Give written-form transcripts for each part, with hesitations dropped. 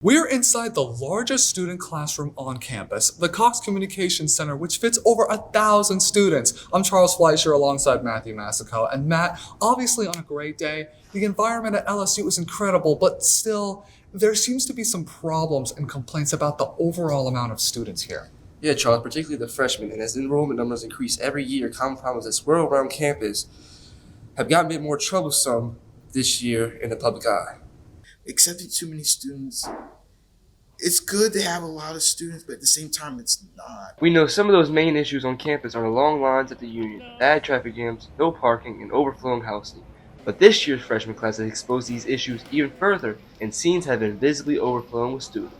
We're inside the largest student classroom on campus, the Cox Communications Center, which fits over 1,000 students. I'm Charles Fleischer alongside Matthew Massico. And Matt, obviously on a great day, the environment at LSU is incredible, but still, there seems to be some problems and complaints about the overall amount of students here. Yeah, Charles, particularly the freshmen, and as enrollment numbers increase every year, common problems that swirl around campus have gotten a bit more troublesome this year in the public eye. Accepting too many students, it's good to have a lot of students, but at the same time, it's not. We know some of those main issues on campus are the long lines at the Union, bad traffic jams, no parking, and overflowing housing. But this year's freshman class has exposed these issues even further, and scenes have been visibly overflowing with students.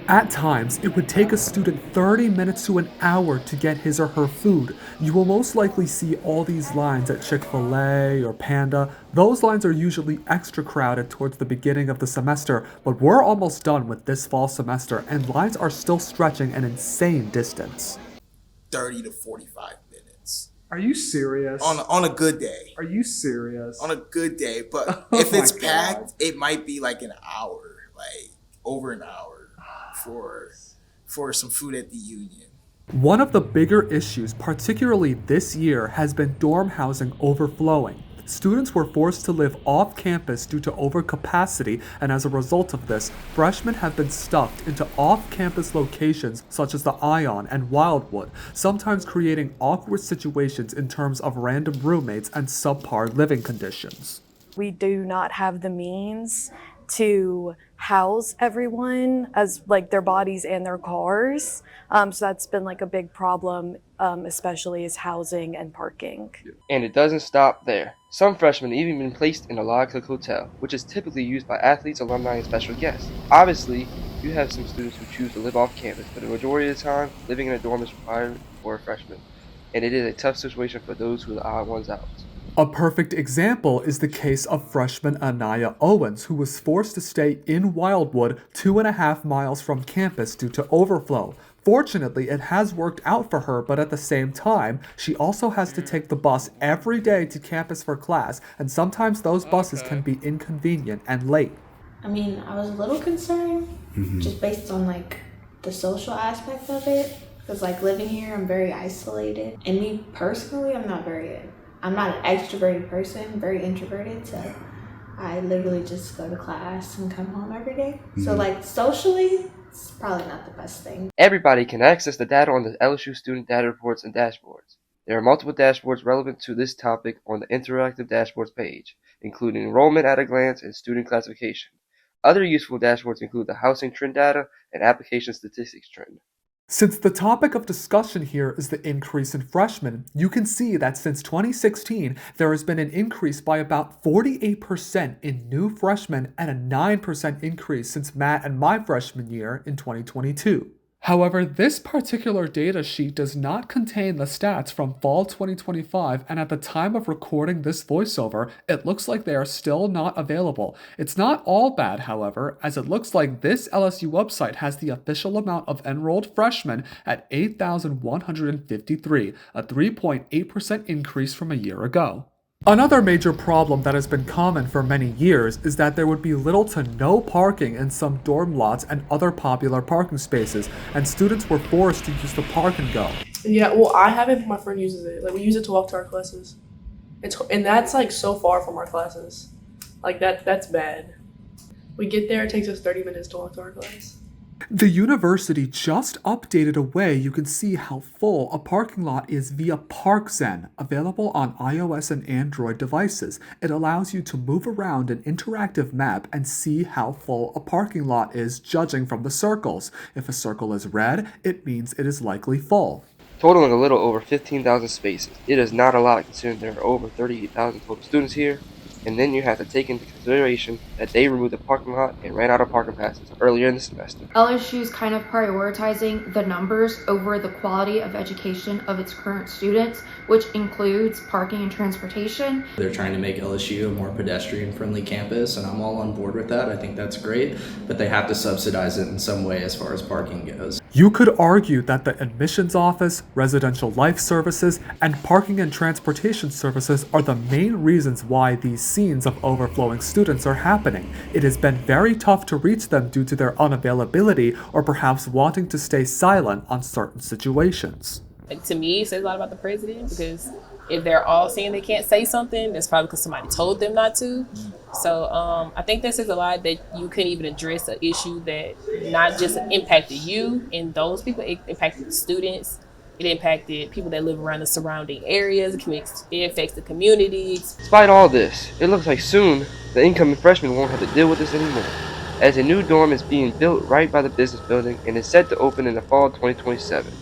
At times, it would take a student 30 minutes to an hour to get his or her food. You will most likely see all these lines at Chick-fil-A or Panda. Those lines are usually extra crowded towards the beginning of the semester, but we're almost done with this fall semester, and lines are still stretching an insane distance. 30 to 45 minutes. Are you serious? On a good day. Are you serious? On a good day, but Oh if it's my packed, God. it might be like an hour, like over an hour for some food at the Union. One of the bigger issues, particularly this year, has been dorm housing overflowing. Students were forced to live off campus due to overcapacity, and as a result of this, freshmen have been stuffed into off-campus locations such as the Ion and Wildwood, sometimes creating awkward situations in terms of random roommates and subpar living conditions. We do not have the means to house everyone as like their bodies and their cars. So that's been like a big problem, especially is housing and parking. And it doesn't stop there. Some freshmen have even been placed in a log cook hotel, which is typically used by athletes, alumni, and special guests. Obviously, you have some students who choose to live off campus, but the majority of the time, living in a dorm is required for a freshman. And it is a tough situation for those who are the odd ones out. A perfect example is the case of freshman Anaya Owens, who was forced to stay in Wildwood 2.5 miles from campus due to overflow. Fortunately, it has worked out for her, but at the same time, she also has to take the bus every day to campus for class, and sometimes those buses can be inconvenient and late. I mean, I was a little concerned just based on like the social aspect of it, because like living here, I'm very isolated, and me personally, I'm not an extroverted person, very introverted, so I literally just go to class and come home every day. So like socially, it's probably not the best thing. Everybody can access the data on the LSU student data reports and dashboards. There are multiple dashboards relevant to this topic on the interactive dashboards page, including enrollment at a glance and student classification. Other useful dashboards include the housing trend data and application statistics trend. Since the topic of discussion here is the increase in freshmen, you can see that since 2016, there has been an increase by about 48% in new freshmen and a 9% increase since Matt and my freshman year in 2022. However, this particular data sheet does not contain the stats from fall 2025, and at the time of recording this voiceover, it looks like they are still not available. It's not all bad, however, as it looks like this LSU website has the official amount of enrolled freshmen at 8,153, a 3.8% increase from a year ago. Another major problem that has been common for many years is that there would be little to no parking in some dorm lots and other popular parking spaces, and students were forced to use the park and go. Yeah, well, I have it, but my friend uses it. Like, we use it to walk to our classes. And that's, like, so far from our classes. Like, that's bad. We get there, it takes us 30 minutes to walk to our class. The university just updated a way you can see how full a parking lot is via ParkZen, available on iOS and Android devices. It allows you to move around an interactive map and see how full a parking lot is judging from the circles. If a circle is red, it means it is likely full. Totaling a little over 15,000 spaces. It is not a lot considering there are over 38,000 total students here. And then you have to take into consideration that they removed the parking lot and ran out of parking passes earlier in the semester. LSU is kind of prioritizing the numbers over the quality of education of its current students, which includes parking and transportation. They're trying to make LSU a more pedestrian-friendly campus, and I'm all on board with that. I think that's great, but they have to subsidize it in some way as far as parking goes. You could argue that the admissions office, residential life services, and parking and transportation services are the main reasons why these scenes of overflowing students are happening. It has been very tough to reach them due to their unavailability or perhaps wanting to stay silent on certain situations. Like, to me, it says a lot about the president, because if they're all saying they can't say something, that's probably because somebody told them not to. So I think that says a lot that you couldn't even address an issue that not just impacted you and those people, it impacted the students, it impacted people that live around the surrounding areas, it affects the communities. Despite all this, it looks like soon the incoming freshmen won't have to deal with this anymore, as a new dorm is being built right by the business building and is set to open in the fall of 2027.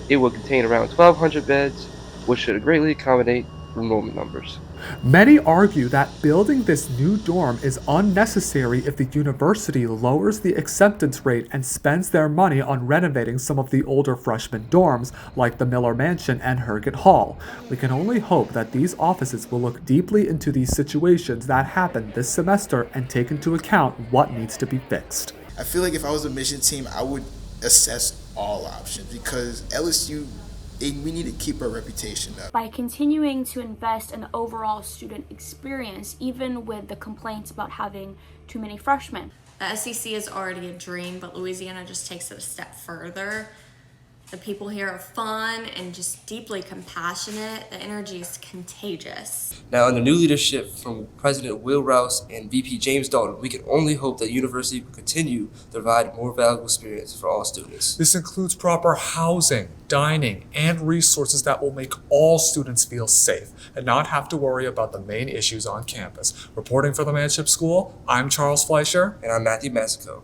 It will contain around 1,200 beds, which should greatly accommodate enrollment numbers. Many argue that building this new dorm is unnecessary if the university lowers the acceptance rate and spends their money on renovating some of the older freshman dorms, like the Miller Mansion and Herget Hall. We can only hope that these offices will look deeply into these situations that happened this semester and take into account what needs to be fixed. I feel like if I was a mission team, I would assess all options because LSU, we need to keep our reputation up. By continuing to invest in the overall student experience, even with the complaints about having too many freshmen. The SEC is already a dream, but Louisiana just takes it a step further. The people here are fun and just deeply compassionate. The energy is contagious. Now, under new leadership from President Will Rouse and VP James Dalton, we can only hope that the university will continue to provide a more valuable experience for all students. This includes proper housing, dining, and resources that will make all students feel safe and not have to worry about the main issues on campus. Reporting for the Manship School, I'm Charles Fleischer. And I'm Matthew Massico.